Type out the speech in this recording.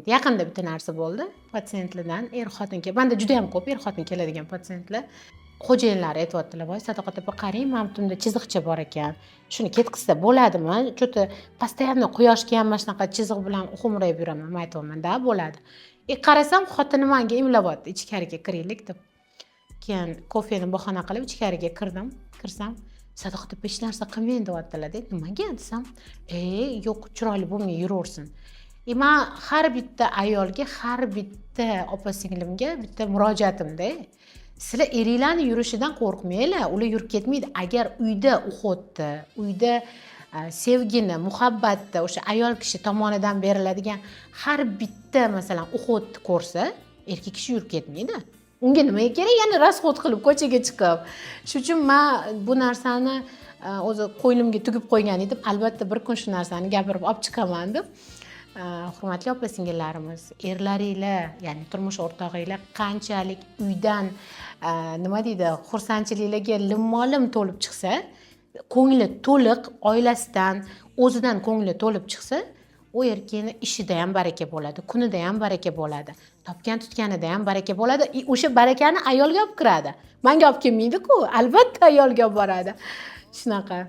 Yaqinda bitta narsa bo'ldi. Patsientlardan er-xotin menda juda ham ko'p er-xotin keladigan patsientlar. Xo'jayinlari aytyaptilar: "Voy, Sadoqat opa, qarang, mana bunda chiziqcha bor ekan. Shuni ketkizsa bo'ladimi? Cho'ta постоянно quyoshga ham mana shunaqa chiziq bilan xo'mrayib yuraman." Men aytyapman: "Da, bo'ladi." Qarasam, xotinim menga imlayapti, ichkariga kiraylik deb. Keyin kofeni bahona qilib ichkariga kirdim. Kirsam, "Sadoqat opa, hech narsa qilmang" deyaptilar-da. Nimaga desam, yo'q, chiroyli bo'lmay yuraversin." Men har bitta ayolga, har bitta opa-singlimga bitta murojaatimda: sizlar eringlarning yurishidan qo'rqmanglar, ular yurib ketmaydi. Agar uyda uxotni, uyda sevgini, muhabbatni o'sha ayol kishi tomonidan beriladigan har bitta masalan uxotni ko'rsa, erkak kishi yurib ketmaydi. Unga nima kerak? Yana rasxod qilib ko'chaga chiqib. Shuning uchun men bu narsani o'zi qo'ynimga tugib qo'ygan edim. Albatta bir kun shu narsani gapirib olib chiqaman deb. Hurmatli opa-singillarimiz, erlaringlar, ya'ni turmush o'rtog'inglar qanchalik uydan nima deydi, xursandchiliklarga lim-molim to'lib chiqsa, ko'ngli to'liq, oilasidan, o'zidan ko'ngli to'lib chiqsa, u erkakning ishida ham baraka bo'ladi, kunida ham baraka bo'ladi, topgan tutganida ham baraka bo'ladi. O'sha barakani ayolga olib kiradi. Menga olib kelmaydi-ku, albatta ayolga olib boradi. Shunaqa.